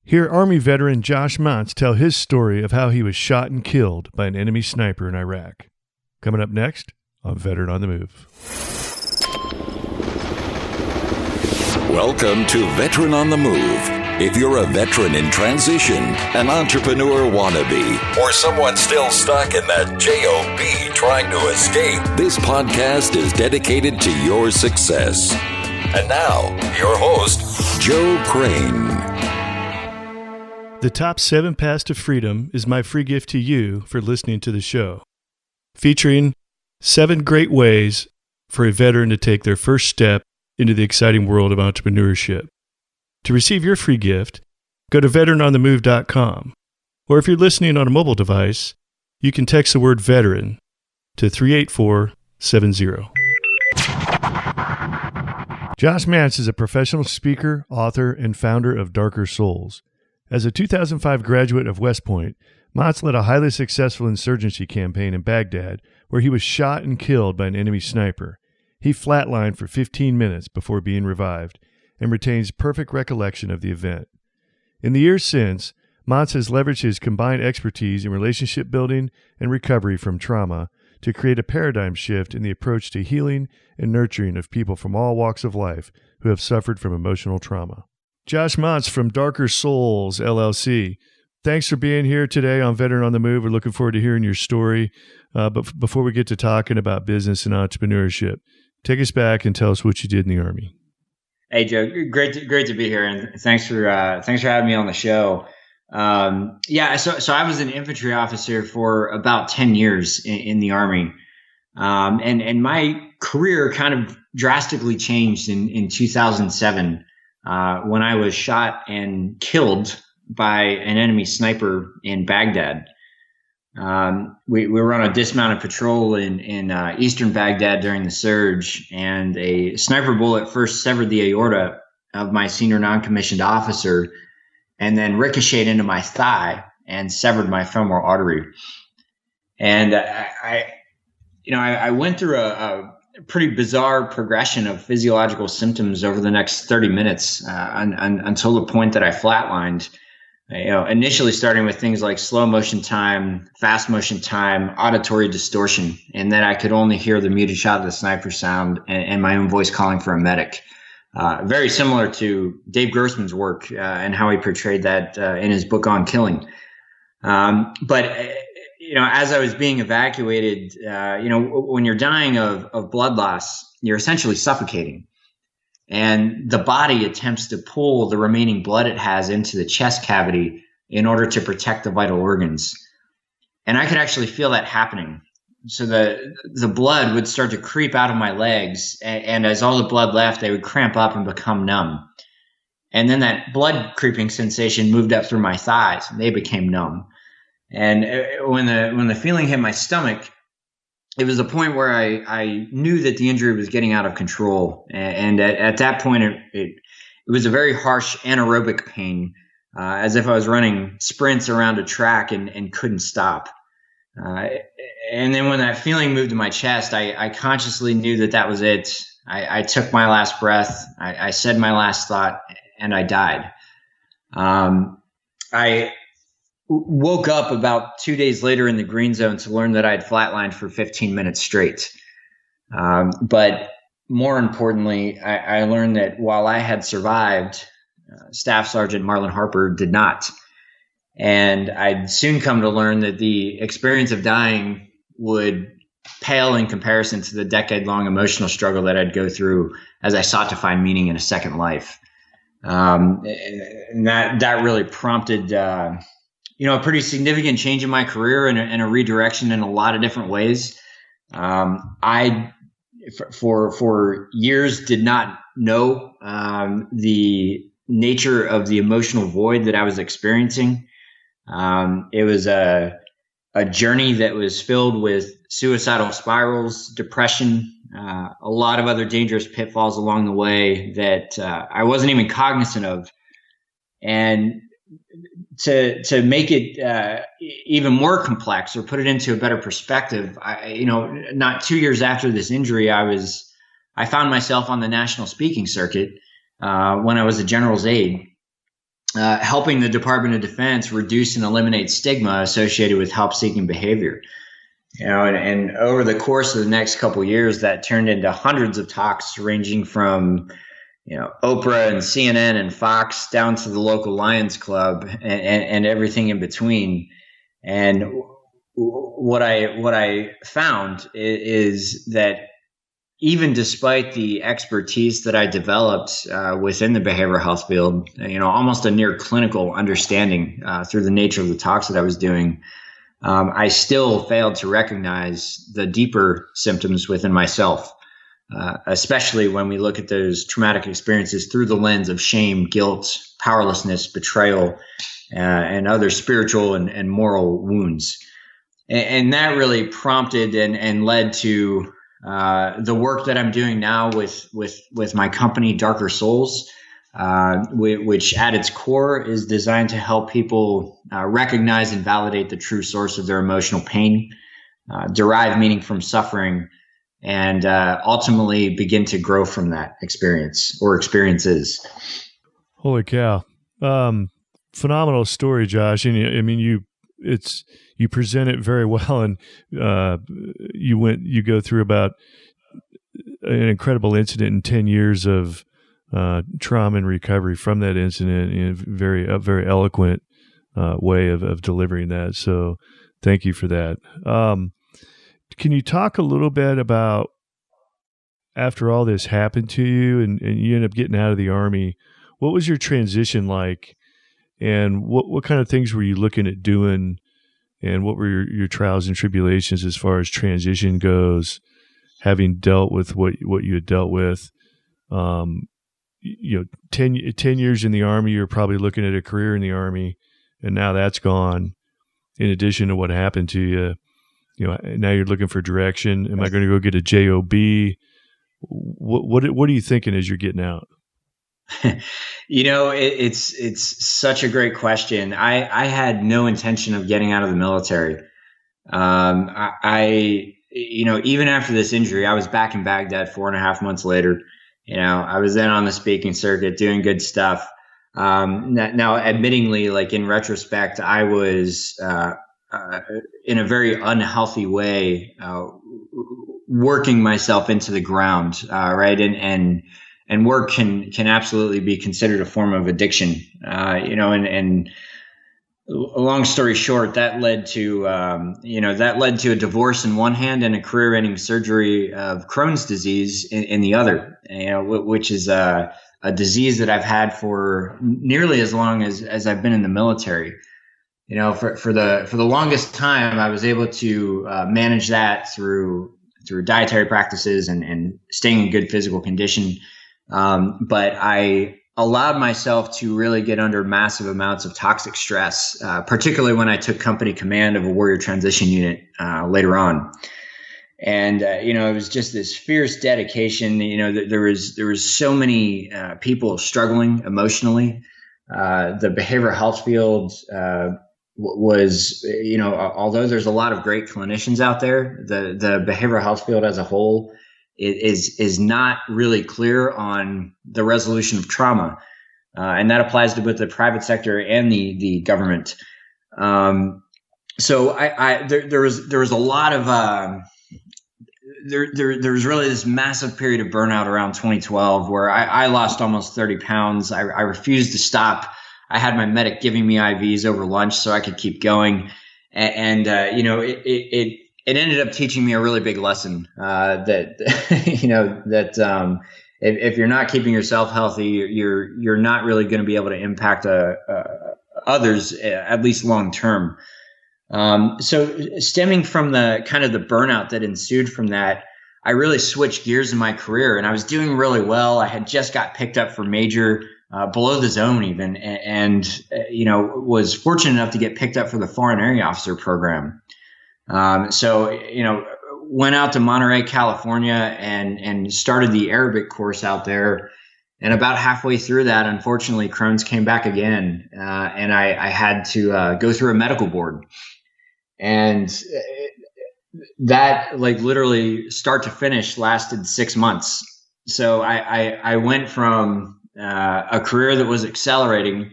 Hear Army veteran Josh Mantz tell his story of how he was shot and killed by an enemy sniper in Iraq. Coming up next on Veteran on the Move. Welcome to Veteran on the Move. If you're a veteran in transition, an entrepreneur wannabe, or someone still stuck in that JOB trying to escape, this podcast is dedicated to your success. And now, your host, Joe Crane. The top 7 paths to freedom is my free gift to you for listening to the show, featuring 7 great ways for a veteran to take their first step into the exciting world of entrepreneurship. To receive your free gift, go to veteranonthemove.com, or if you're listening on a mobile device, you can text the word veteran to 38470. Josh Mantz is a professional speaker, author, and founder of Darker Souls. As a 2005 graduate of West Point, Mantz led a highly successful insurgency campaign in Baghdad where he was shot and killed by an enemy sniper. He flatlined for 15 minutes before being revived and retains perfect recollection of the event. In the years since, Mantz has leveraged his combined expertise in relationship building and recovery from trauma to create a paradigm shift in the approach to healing and nurturing of people from all walks of life who have suffered from emotional trauma. Josh Mantz from Darker Souls, LLC. Thanks for being here today on Veteran on the Move. We're looking forward to hearing your story. But before we get to talking about business and entrepreneurship, take us back and tell us what you did in the Army. Hey, Joe, great to be here, and thanks for having me on the show. So I was an infantry officer for about 10 years in the Army, and my career kind of drastically changed in 2007 when I was shot and killed by an enemy sniper in Baghdad. We were on a dismounted patrol in eastern Baghdad during the surge, and a sniper bullet first severed the aorta of my senior non-commissioned officer and then ricocheted into my thigh and severed my femoral artery. And I went through a pretty bizarre progression of physiological symptoms over the next 30 minutes until the point that I flatlined. Initially starting with things like slow motion time, fast motion time, auditory distortion, and then I could only hear the muted shot of the sniper sound and my own voice calling for a medic. Very similar to Dave Grossman's work and how he portrayed that in his book On Killing. But as I was being evacuated, when you're dying of blood loss, you're essentially suffocating. And the body attempts to pull the remaining blood it has into the chest cavity in order to protect the vital organs. And I could actually feel that happening. So the blood would start to creep out of my legs, and as all the blood left, they would cramp up and become numb. And then that blood creeping sensation moved up through my thighs, and they became numb. And when the feeling hit my stomach, it was a point where I knew that the injury was getting out of control. And at that point, it was a very harsh anaerobic pain, as if I was running sprints around a track and couldn't stop. And then when that feeling moved to my chest, I consciously knew that was it. I took my last breath. I said my last thought, and I died. I woke up about 2 days later in the green zone to learn that I had flatlined for 15 minutes straight. But more importantly, I learned that while I had survived, Staff Sergeant Marlon Harper did not. And I'd soon come to learn that the experience of dying would pale in comparison to the decade-long emotional struggle that I'd go through as I sought to find meaning in a second life. And that really prompted a pretty significant change in my career and a redirection in a lot of different ways. I, for years, did not know the nature of the emotional void that I was experiencing. It was a journey that was filled with suicidal spirals, depression, a lot of other dangerous pitfalls along the way that I wasn't even cognizant of. And to make it even more complex or put it into a better perspective, not 2 years after this injury, I found myself on the national speaking circuit when I was a general's aide. helping the Department of Defense reduce and eliminate stigma associated with help-seeking behavior. And over the course of the next couple of years, that turned into hundreds of talks ranging from, Oprah and CNN and Fox down to the local Lions Club and everything in between. And what I found is that even despite the expertise that I developed within the behavioral health field, almost a near clinical understanding through the nature of the talks that I was doing, I still failed to recognize the deeper symptoms within myself, especially when we look at those traumatic experiences through the lens of shame, guilt, powerlessness, betrayal, and other spiritual and moral wounds. And that really prompted and led to the work that I'm doing now with my company, Darker Souls, which at its core is designed to help people recognize and validate the true source of their emotional pain, derive meaning from suffering, and ultimately begin to grow from that experience or experiences. Holy cow. Phenomenal story, Josh. And I mean, you present it very well, and you go through about an incredible incident in 10 years of trauma and recovery from that incident in a very eloquent way of delivering that. So thank you for that. Can you talk a little bit about, after all this happened to you and you end up getting out of the Army, what was your transition like, and what kind of things were you looking at doing, and what were your trials and tribulations as far as transition goes, having dealt with what you had dealt with? 10 years in the Army, you're probably looking at a career in the Army, and now that's gone. In addition to what happened to you, now you're looking for direction. Am I going to go get a job? What are you thinking as you're getting out? It's such a great question. I had no intention of getting out of the military. Even after this injury, I was back in Baghdad 4.5 months later. I was then on the speaking circuit doing good stuff. Now, admittingly, like in retrospect, I was in a very unhealthy way working myself into the ground, right? And work can absolutely be considered a form of addiction, and a long story short, that led to a divorce in one hand and a career-ending surgery of Crohn's disease in the other, which is a disease that I've had for nearly as long as I've been in the military. For the longest time, I was able to manage that through dietary practices and staying in good physical condition. But I allowed myself to really get under massive amounts of toxic stress, particularly when I took company command of a warrior transition unit later on. And it was just this fierce dedication. There was so many people struggling emotionally. The behavioral health field was, although there's a lot of great clinicians out there, the behavioral health field as a whole is not really clear on the resolution of trauma. And that applies to both the private sector and the government. So there was a lot of, there was really this massive period of burnout around 2012 where I lost almost 30 pounds. I refused to stop. I had my medic giving me IVs over lunch so I could keep going. And it ended up teaching me a really big lesson that if you're not keeping yourself healthy, you're not really going to be able to impact others, at least long term. So stemming from the kind of the burnout that ensued from that, I really switched gears in my career, and I was doing really well. I had just got picked up for major, below the zone even, and was fortunate enough to get picked up for the Foreign Area Officer program. So went out to Monterey, California, and started the Arabic course out there. And about halfway through that, unfortunately, Crohn's came back again, and I had to go through a medical board. And that, like, literally start to finish lasted 6 months. So I went from a career that was accelerating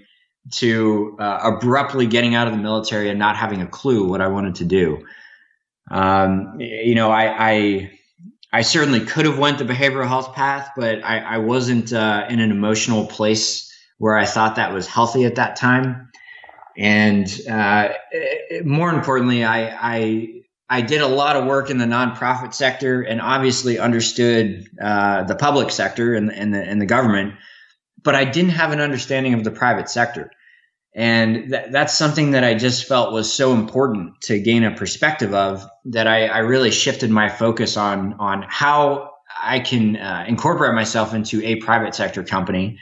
to abruptly getting out of the military and not having a clue what I wanted to do. I certainly could have went the behavioral health path, but I wasn't in an emotional place where I thought that was healthy at that time. And more importantly, I did a lot of work in the nonprofit sector and obviously understood the public sector and the government, but I didn't have an understanding of the private sector. And that's something that I just felt was so important to gain a perspective of, that I really shifted my focus on how I can incorporate myself into a private sector company,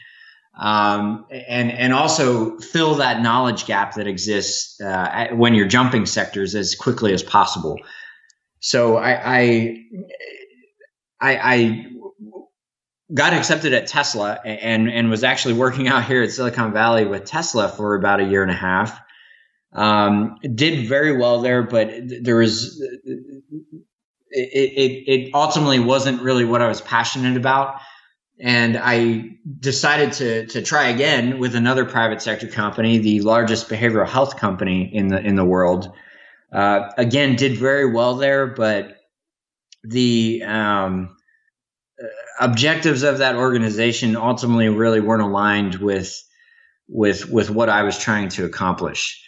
and also fill that knowledge gap that exists when you're jumping sectors as quickly as possible. So I got accepted at Tesla and was actually working out here at Silicon Valley with Tesla for about a year and a half. Did very well there, but there was it ultimately wasn't really what I was passionate about. And I decided to try again with another private sector company, the largest behavioral health company in the world. Again, did very well there, but the objectives of that organization ultimately really weren't aligned with what I was trying to accomplish.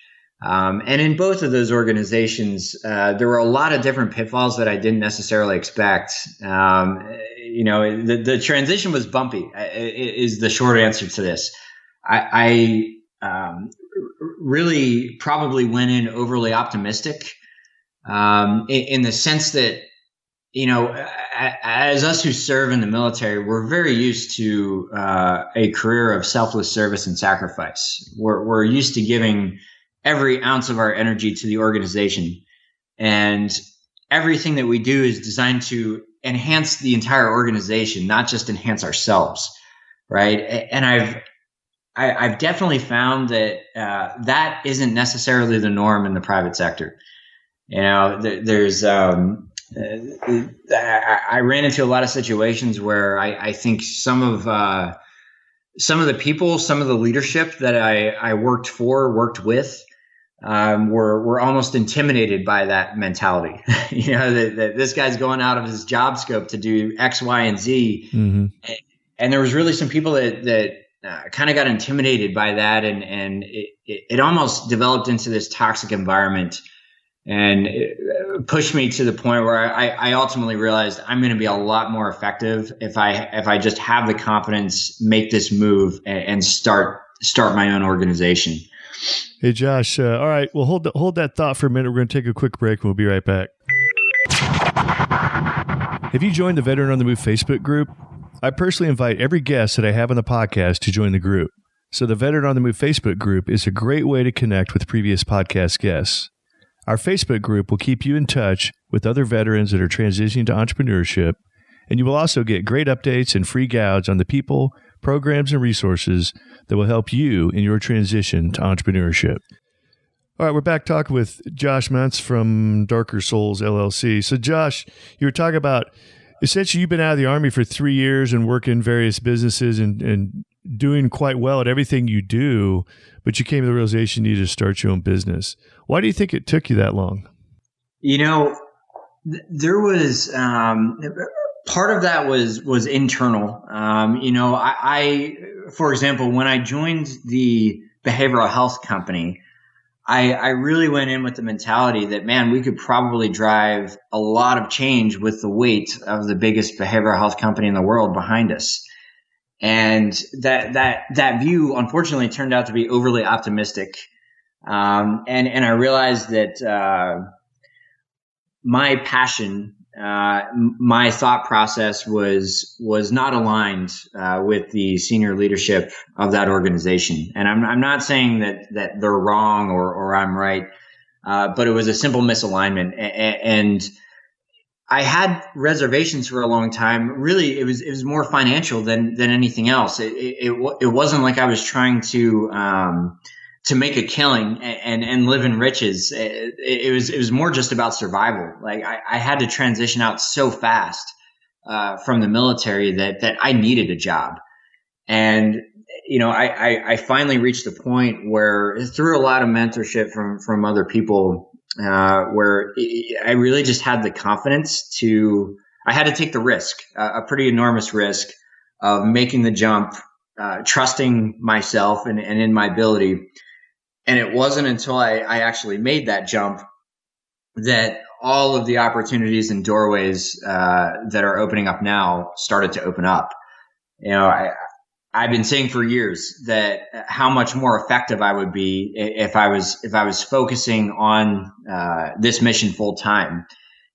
And in both of those organizations, there were a lot of different pitfalls that I didn't necessarily expect. The transition was bumpy, is the short answer to this. I really probably went in overly optimistic, in the sense that, as us who serve in the military, we're very used to a career of selfless service and sacrifice. We're used to giving every ounce of our energy to the organization, and everything that we do is designed to enhance the entire organization, not just enhance ourselves, right? And I've definitely found that that isn't necessarily the norm in the private sector. There's I ran into a lot of situations where I think some of the people, some of the leadership that I worked with, were almost intimidated by that mentality. That this guy's going out of his job scope to do X, Y, and Z. Mm-hmm. And there was really some people that kind of got intimidated by that, and it almost developed into this toxic environment. And it pushed me to the point where I ultimately realized I'm going to be a lot more effective if I just have the confidence, make this move, and start my own organization. Hey, Josh. All right. Well, hold that thought for a minute. We're going to take a quick break, and we'll be right back. Have you joined the Veteran on the Move Facebook group? I personally invite every guest that I have on the podcast to join the group. So the Veteran on the Move Facebook group is a great way to connect with previous podcast guests. Our Facebook group will keep you in touch with other veterans that are transitioning to entrepreneurship, and you will also get great updates and free guides on the people, programs, and resources that will help you in your transition to entrepreneurship. All right, we're back talking with Josh Mantz from Darker Souls, LLC. So, Josh, you were talking about, essentially, you've been out of the Army for 3 years and working in various businesses and doing quite well at everything you do, but you came to the realization you needed to start your own business. Why do you think it took you that long? There was part of that was internal. I, for example, when I joined the behavioral health company, I really went in with the mentality that, man, we could probably drive a lot of change with the weight of the biggest behavioral health company in the world behind us. And that view, unfortunately, turned out to be overly optimistic. And I realized that my passion, my thought process was not aligned with the senior leadership of that organization. And I'm not saying that they're wrong or I'm right, but it was a simple misalignment. And I had reservations for a long time. Really, it was more financial than anything else. It wasn't like I was trying to make a killing and live in riches. It was more just about survival. Like I had to transition out so fast from the military that I needed a job. And I finally reached a point where, through a lot of mentorship from other people, where I really just had the confidence I had to take the risk, a pretty enormous risk of making the jump, trusting myself and in my ability. And it wasn't until I actually made that jump that all of the opportunities and doorways that are opening up now started to open up. I've been saying for years that how much more effective I would be if I was focusing on this mission full time.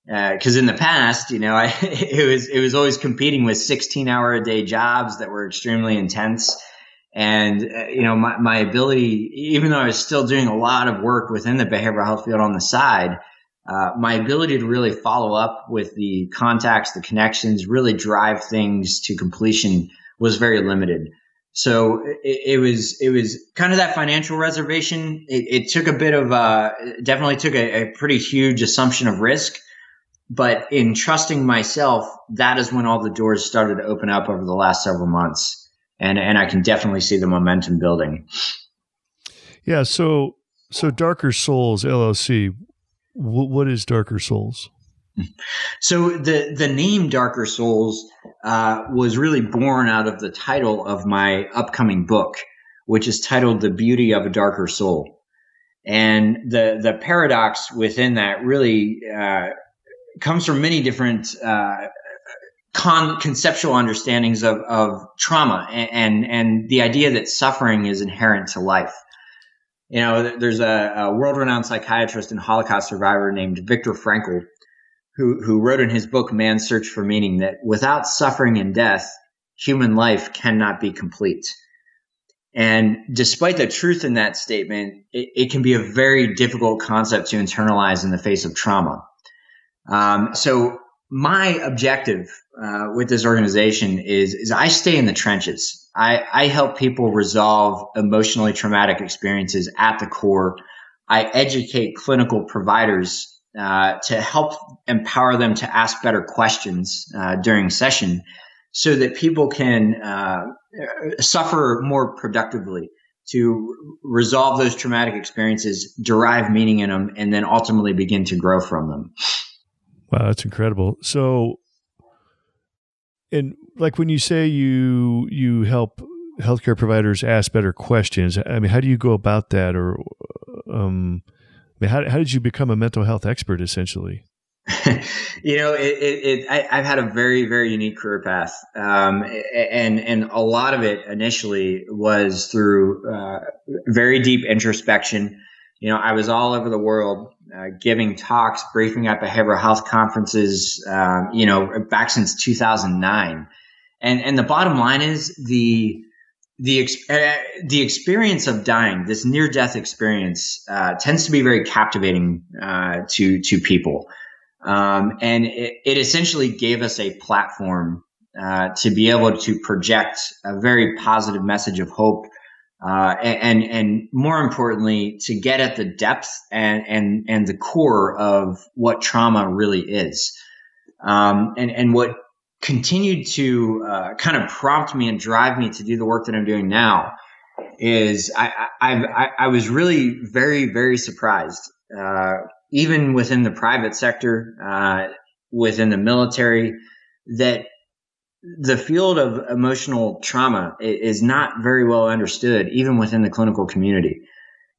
Because in the past, it was always competing with 16-hour-a-day jobs that were extremely intense. And, my ability, even though I was still doing a lot of work within the behavioral health field on the side, my ability to really follow up with the contacts, the connections, really drive things to completion was very limited. So it was kind of that financial reservation. It took a bit of, definitely took a pretty huge assumption of risk. But in trusting myself, that is when all the doors started to open up over the last several months. And I can definitely see the momentum building. Yeah. So Darker Souls LLC, what is Darker Souls? So the name Darker Souls was really born out of the title of my upcoming book, which is titled The Beauty of a Darker Soul. And the paradox within that really comes from many different conceptual understandings of trauma and the idea that suffering is inherent to life. There's a world-renowned psychiatrist and Holocaust survivor named Viktor Frankl who wrote in his book, Man's Search for Meaning, that without suffering and death, human life cannot be complete. And despite the truth in that statement, it can be a very difficult concept to internalize in the face of trauma. So my objective with this organization is I stay in the trenches. I help people resolve emotionally traumatic experiences at the core. I educate clinical providers to help empower them to ask better questions during session so that people can suffer more productively, to resolve those traumatic experiences, derive meaning in them, and then ultimately begin to grow from them. Wow, that's incredible. So, and like when you say you help healthcare providers ask better questions, I mean, how do you go about that? Or, how did you become a mental health expert, essentially? I've had a very, very unique career path, and a lot of it initially was through very deep introspection. I was all over the world giving talks, briefing at behavioral health conferences, back since 2009. And the bottom line is the experience of dying, this near-death experience, tends to be very captivating to people. And it essentially gave us a platform to be able to project a very positive message of hope. And more importantly, to get at the depth and the core of what trauma really is. And what continued to kind of prompt me and drive me to do the work that I'm doing now is I was really very, very surprised, even within the private sector, within the military, that the field of emotional trauma is not very well understood, even within the clinical community.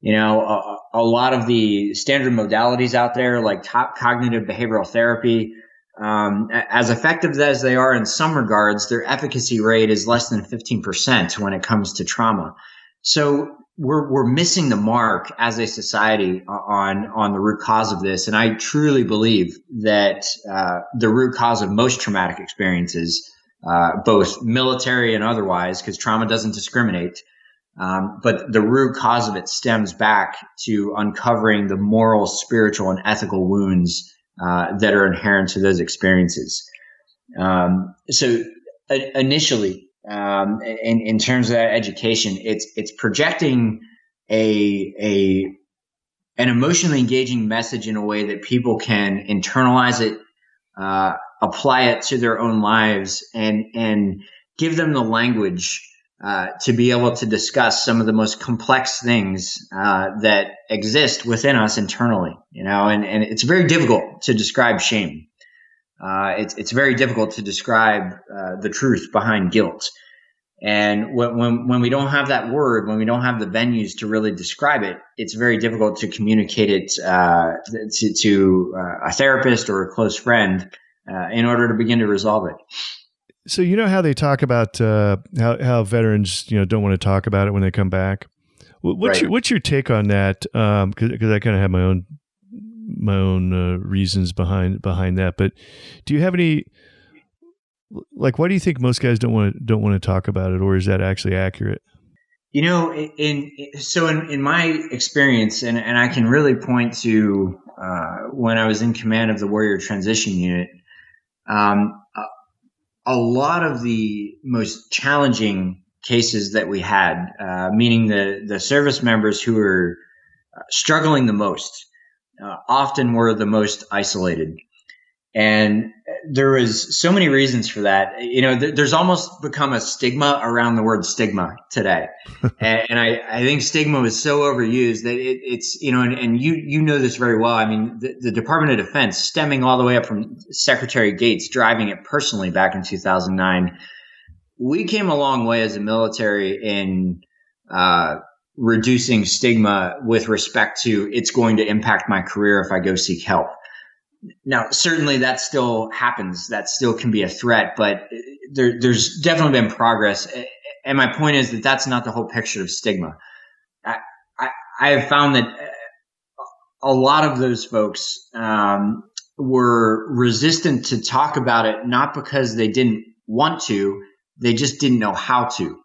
A lot of the standard modalities out there, like top cognitive behavioral therapy, as effective as they are in some regards, their efficacy rate is less than 15% when it comes to trauma. So we're missing the mark as a society on the root cause of this. And I truly believe that the root cause of most traumatic experiences, both military and otherwise, because trauma doesn't discriminate, but the root cause of it stems back to uncovering the moral, spiritual, and ethical wounds that are inherent to those experiences. So initially, in terms of that education, it's projecting an emotionally engaging message in a way that people can internalize it, apply it to their own lives, and give them the language to be able to discuss some of the most complex things that exist within us internally, and it's very difficult to describe shame. It's very difficult to describe the truth behind guilt. And when we don't have that word, when we don't have the venues to really describe it, it's very difficult to communicate it to a therapist or a close friend in order to begin to resolve it. So you know how they talk about how veterans don't want to talk about it when they come back. What's your take on that? Because I kind of have my own reasons behind that. But do you have any? Like, why do you think most guys don't want to talk about it, or is that actually accurate? In my experience, and I can really point to when I was in command of the Warrior Transition Unit, a lot of the most challenging cases that we had, meaning the service members who were struggling the most, often were the most isolated. And there was so many reasons for that. There's almost become a stigma around the word stigma today. and I think stigma was so overused that it's, and you know this very well. I mean, the Department of Defense, stemming all the way up from Secretary Gates, driving it personally back in 2009, we came a long way as a military in reducing stigma with respect to it's going to impact my career if I go seek help. Now, certainly that still happens. That still can be a threat, but there's definitely been progress. And my point is that that's not the whole picture of stigma. I have found that a lot of those folks were resistant to talk about it, not because they didn't want to, they just didn't know how to.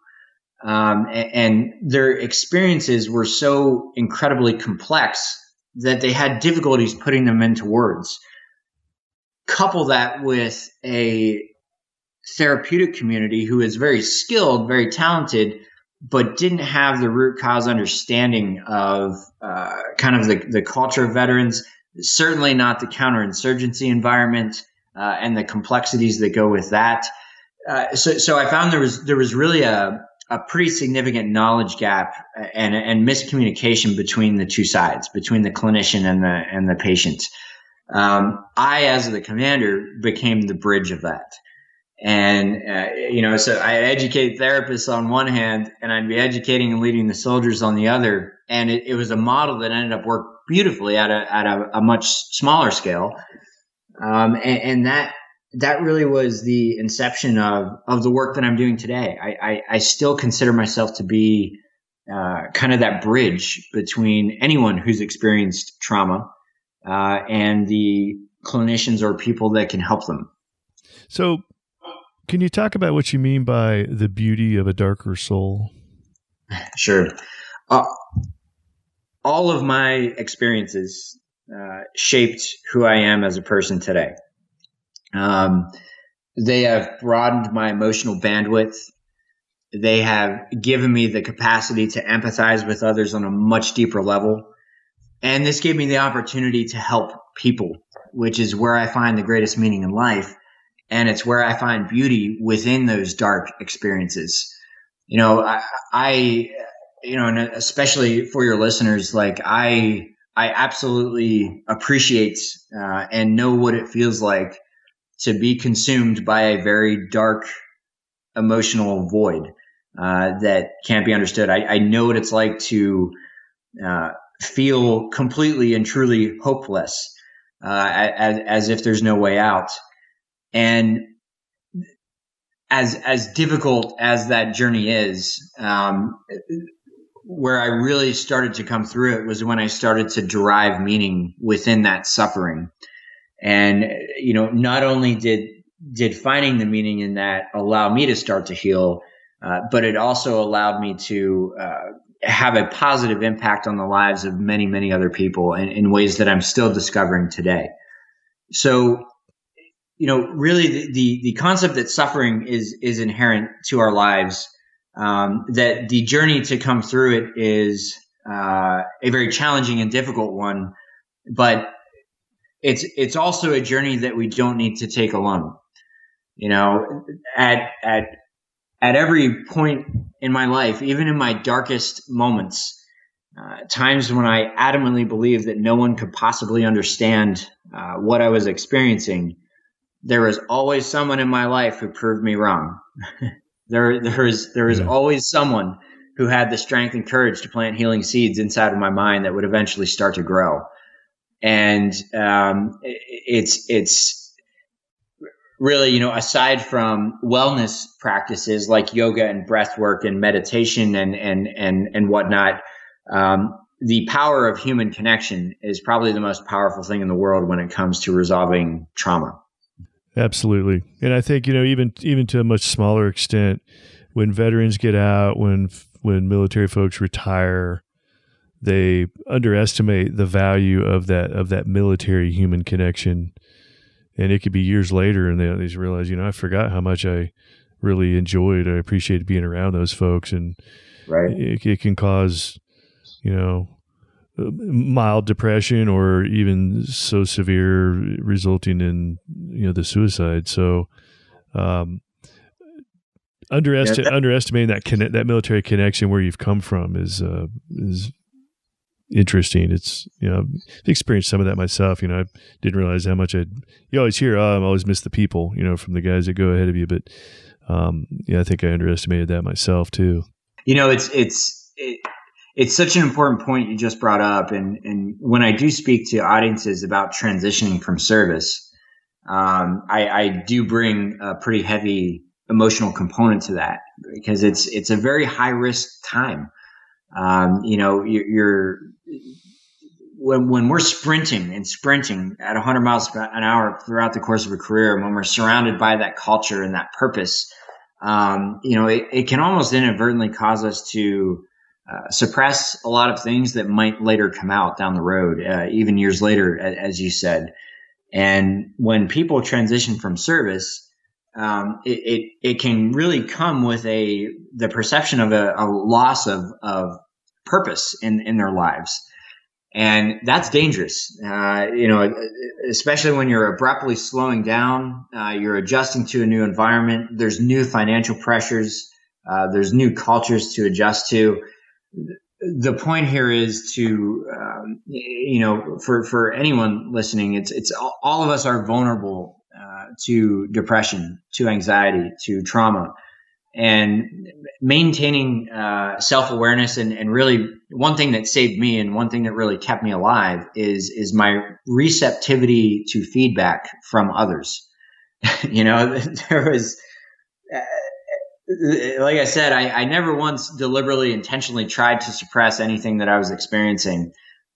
And their experiences were so incredibly complex that they had difficulties putting them into words. Couple that with a therapeutic community who is very skilled, very talented, but didn't have the root cause understanding of kind of the culture of veterans, certainly not the counterinsurgency environment and the complexities that go with that. So I found there was really a pretty significant knowledge gap and miscommunication between the two sides, between the clinician and the patient. I, as the commander, became the bridge of that. And, so I educate therapists on one hand, and I'd be educating and leading the soldiers on the other. And it was a model that ended up working beautifully at a much smaller scale. And that really was the inception of the work that I'm doing today. I still consider myself to be kind of that bridge between anyone who's experienced trauma and the clinicians or people that can help them. So can you talk about what you mean by the beauty of a darker soul? Sure. All of my experiences shaped who I am as a person today. They have broadened my emotional bandwidth. They have given me the capacity to empathize with others on a much deeper level. And this gave me the opportunity to help people, which is where I find the greatest meaning in life. And it's where I find beauty within those dark experiences. I and especially for your listeners, like I absolutely appreciate and know what it feels like to be consumed by a very dark emotional void that can't be understood. I know what it's like to feel completely and truly hopeless, as if there's no way out. And as difficult as that journey is, where I really started to come through it was when I started to derive meaning within that suffering. And, not only did finding the meaning in that allow me to start to heal, but it also allowed me to have a positive impact on the lives of many, many other people in ways that I'm still discovering today. So, really the concept that suffering is inherent to our lives, that the journey to come through it is a very challenging and difficult one, but it's also a journey that we don't need to take alone. At at every point in my life, even in my darkest moments, times when I adamantly believed that no one could possibly understand what I was experiencing, there was always someone in my life who proved me wrong. There was always someone who had the strength and courage to plant healing seeds inside of my mind that would eventually start to grow. And it's really, aside from wellness practices like yoga and breath work and meditation and whatnot, the power of human connection is probably the most powerful thing in the world when it comes to resolving trauma. Absolutely. And I think, even to a much smaller extent, when veterans get out, when military folks retire, they underestimate the value of that military human connection. And it could be years later and they realize, I forgot how much I really enjoyed. I appreciated being around those folks. And right. It can cause, mild depression or even so severe resulting in, the suicide. So, underestimating that military connection where you've come from is interesting. It's, I've experienced some of that myself. I didn't realize how much you always hear, I always miss the people, from the guys that go ahead of you. But, I think I underestimated that myself too. It's such an important point you just brought up. And when I do speak to audiences about transitioning from service, I do bring a pretty heavy emotional component to that because it's a very high risk time. When we're sprinting at 100 miles an hour throughout the course of a career, and when we're surrounded by that culture and that purpose, it can almost inadvertently cause us to suppress a lot of things that might later come out down the road, even years later, as you said. And when people transition from service, it can really come with the perception of a loss of purpose in their lives. And that's dangerous, especially when you're abruptly slowing down, you're adjusting to a new environment. There's new financial pressures. There's new cultures to adjust to. The point here is to, for anyone listening, it's all of us are vulnerable to depression, to anxiety, to trauma, and maintaining self-awareness. And really, one thing that saved me and one thing that really kept me alive is my receptivity to feedback from others. There was. Like I said, I never once deliberately, intentionally tried to suppress anything that I was experiencing.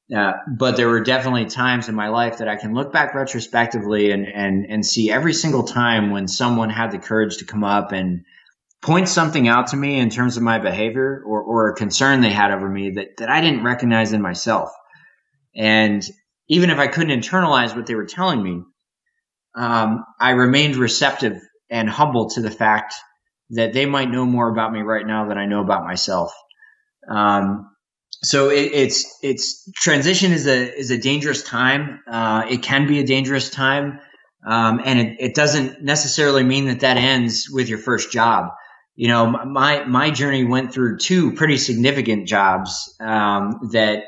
But there were definitely times in my life that I can look back retrospectively and see every single time when someone had the courage to come up and point something out to me in terms of my behavior or a concern they had over me that I didn't recognize in myself. And even if I couldn't internalize what they were telling me, I remained receptive and humble to the fact that they might know more about me right now than I know about myself. So it's transition is a dangerous time. It can be a dangerous time. And it doesn't necessarily mean that ends with your first job. My journey went through two pretty significant jobs, that,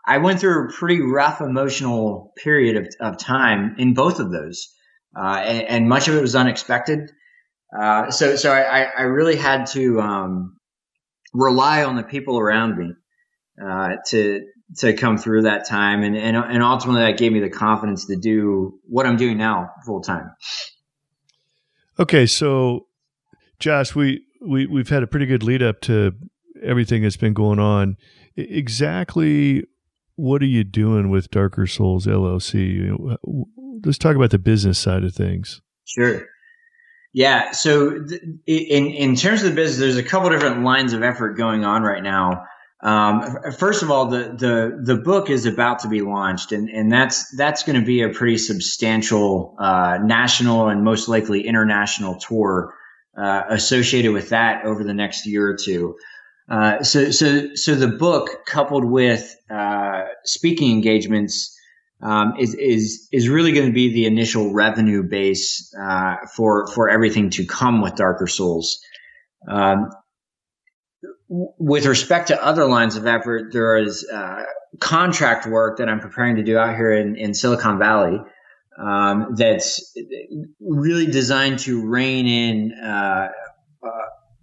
I went through a pretty rough emotional period of time in both of those. And much of it was unexpected. So I really had to rely on the people around me to come through that time, and ultimately that gave me the confidence to do what I'm doing now full time. Okay, so Josh, we've had a pretty good lead up to everything that's been going on. Exactly, what are you doing with Darker Souls LLC? Let's talk about the business side of things. Sure. Yeah. So in terms of the business, there's a couple different lines of effort going on right now. First of all, the book is about to be launched, and that's going to be a pretty substantial national and most likely international tour associated with that over the next year or two. So the book, coupled with speaking engagements, is really going to be the initial revenue base for everything to come with Darker Souls. With respect to other lines of effort, there is contract work that I'm preparing to do out here in Silicon Valley that's really designed to rein in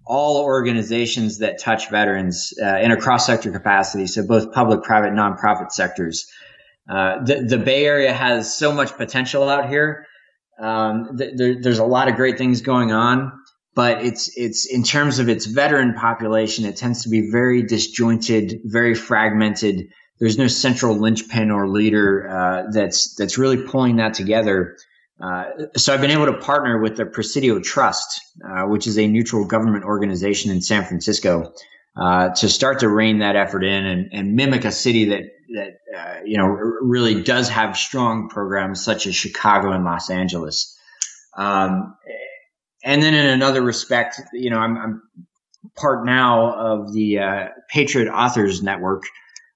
all organizations that touch veterans in a cross-sector capacity, so both public, private, nonprofit sectors. The Bay Area has so much potential out here. There's a lot of great things going on, but it's in terms of its veteran population, it tends to be very disjointed, very fragmented. There's no central linchpin or leader that's really pulling that together. So I've been able to partner with the Presidio Trust, which is a neutral government organization in San Francisco, to start to rein that effort in and mimic a city that really does have strong programs such as Chicago and Los Angeles. And then in another respect, I'm part now of the Patriot Authors Network,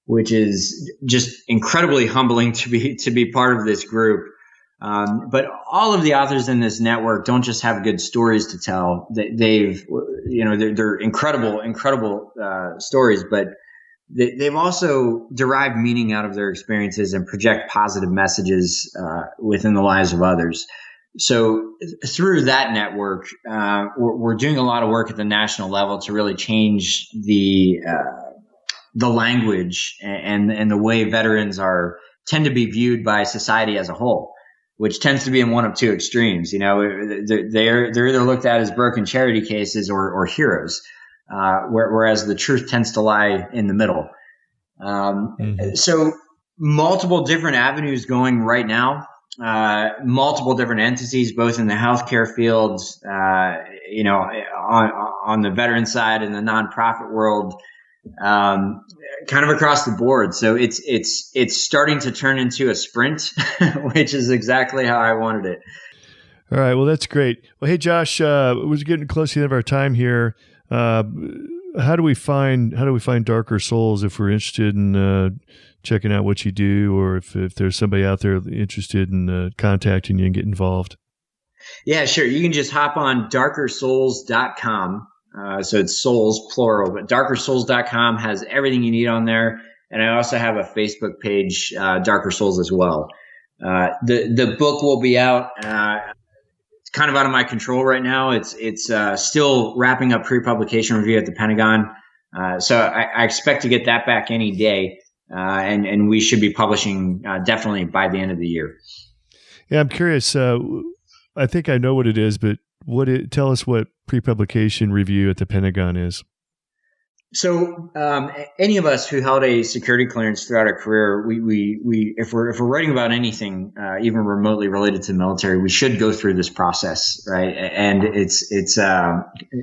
which is just incredibly humbling to be part of this group. But all of the authors in this network don't just have good stories to tell. They're incredible stories, but they've also derived meaning out of their experiences and project positive messages within the lives of others. So through that network, we're doing a lot of work at the national level to really change the language and the way veterans tend to be viewed by society as a whole, which tends to be in one of two extremes. They're either looked at as broken charity cases or heroes, whereas the truth tends to lie in the middle. So multiple different avenues going right now, multiple different entities, both in the healthcare field, on the veteran side and the nonprofit world, kind of across the board. So it's starting to turn into a sprint, which is exactly how I wanted it. All right. Well, that's great. Well, hey, Josh, we're getting close to the end of our time here. How do we find Darker Souls if we're interested in checking out what you do, or if there's somebody out there interested in contacting you and get involved? Yeah, sure. You can just hop on darkersouls.com. So it's souls plural, but darkersouls.com has everything you need on there. And I also have a Facebook page, Darker Souls as well. The book will be out. It's kind of out of my control right now. It's still wrapping up pre-publication review at the Pentagon. So I expect to get that back any day. And we should be publishing definitely by the end of the year. Yeah, I'm curious. I think I know what it is, but tell us what pre-publication review at the Pentagon is. So any of us who held a security clearance throughout our career, we if we're writing about anything even remotely related to the military, we should go through this process, right? And it's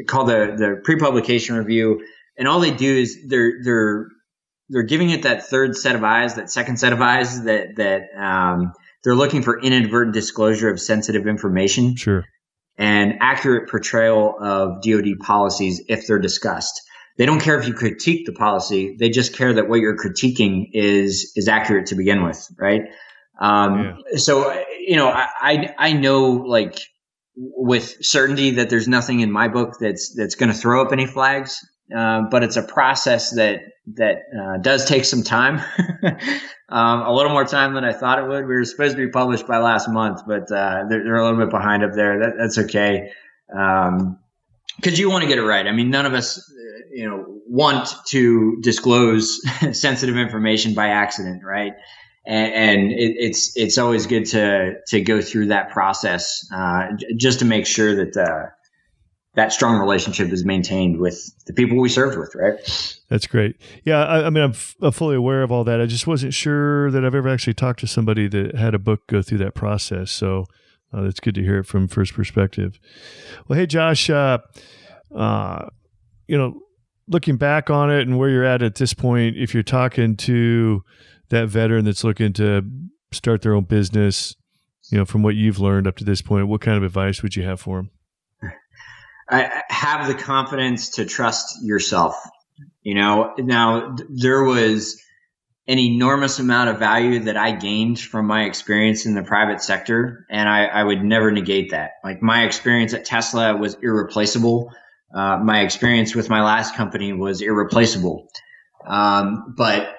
called the pre-publication review. And all they do is they're giving it that third set of eyes, that second set of eyes that they're looking for inadvertent disclosure of sensitive information. Sure. And accurate portrayal of DoD policies if they're discussed. They don't care if you critique the policy. They just care that what you're critiquing is accurate to begin with, right? So, I know, like, with certainty that there's nothing in my book that's going to throw up any flags, but it's a process that does take some time, a little more time than I thought it would. We were supposed to be published by last month, but they're a little bit behind up there. That's okay, because you want to get it right. I mean, none of us, want to disclose sensitive information by accident, right? And it's always good to go through that process just to make sure that that strong relationship is maintained with the people we served with, right? That's great. Yeah, I mean, I'm fully aware of all that. I just wasn't sure that I've ever actually talked to somebody that had a book go through that process. So it's good to hear it from first perspective. Well, hey, Josh, looking back on it and where you're at this point, if you're talking to that veteran that's looking to start their own business, from what you've learned up to this point, what kind of advice would you have for them? I have the confidence to trust yourself. Now there was an enormous amount of value that I gained from my experience in the private sector. And I would never negate that. Like, my experience at Tesla was irreplaceable. My experience with my last company was irreplaceable. But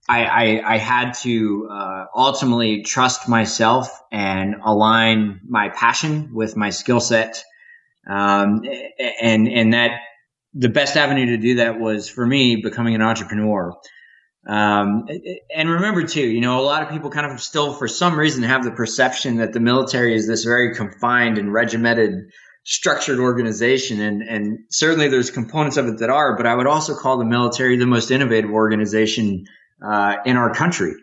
I had to ultimately trust myself and align my passion with my skill set. And that the best avenue to do that was, for me, becoming an entrepreneur. And remember too, a lot of people kind of still, for some reason, have the perception that the military is this very confined and regimented, structured organization. And certainly there's components of it that are, but I would also call the military the most innovative organization in our country,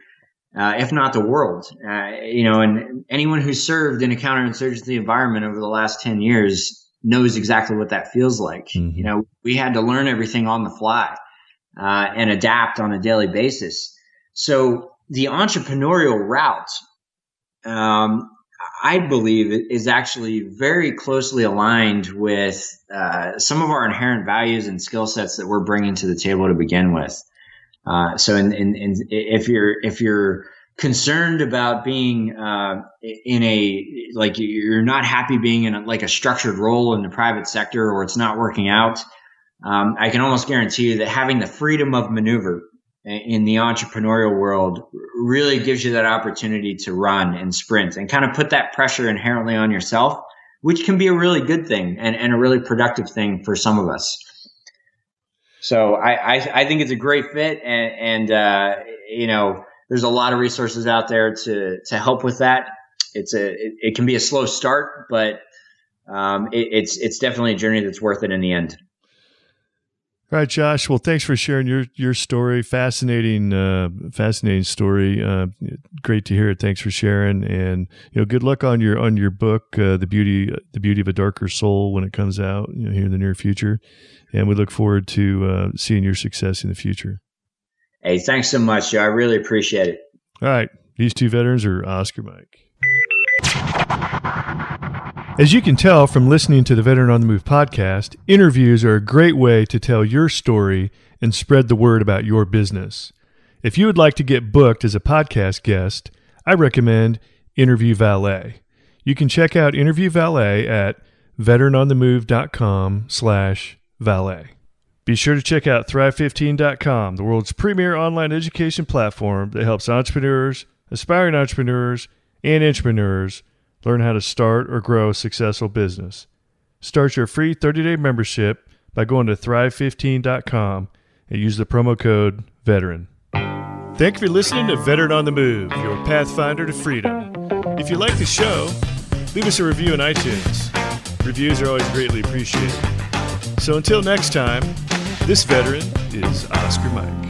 if not the world. And anyone who served in a counterinsurgency environment over the last 10 years knows exactly what that feels like. Mm-hmm. We had to learn everything on the fly and adapt on a daily basis. So the entrepreneurial route, I believe, is actually very closely aligned with some of our inherent values and skill sets that we're bringing to the table to begin with. So if you're concerned about being you're not happy being in a structured role in the private sector, or it's not working out, I can almost guarantee you that having the freedom of maneuver in the entrepreneurial world really gives you that opportunity to run and sprint and kind of put that pressure inherently on yourself, which can be a really good thing and a really productive thing for some of us. So I think it's a great fit, and there's a lot of resources out there to help with that. It can be a slow start, but it's definitely a journey that's worth it in the end. All right, Josh. Well, thanks for sharing your story. Fascinating story. Great to hear it. Thanks for sharing, and good luck on your book, The Beauty of a Darker Soul, when it comes out here in the near future. And we look forward to seeing your success in the future. Hey, thanks so much, Joe. I really appreciate it. All right, these two veterans are Oscar Mike. As you can tell from listening to the Veteran on the Move podcast, interviews are a great way to tell your story and spread the word about your business. If you would like to get booked as a podcast guest, I recommend Interview Valet. You can check out Interview Valet at veteranonthemove.com/valet. Be sure to check out Thrive15.com, the world's premier online education platform that helps entrepreneurs, aspiring entrepreneurs, and intrapreneurs learn how to start or grow a successful business. Start your free 30-day membership by going to Thrive15.com and use the promo code VETERAN. Thank you for listening to Veteran on the Move, your pathfinder to freedom. If you like the show, leave us a review on iTunes. Reviews are always greatly appreciated. So until next time, this veteran is Oscar Mike.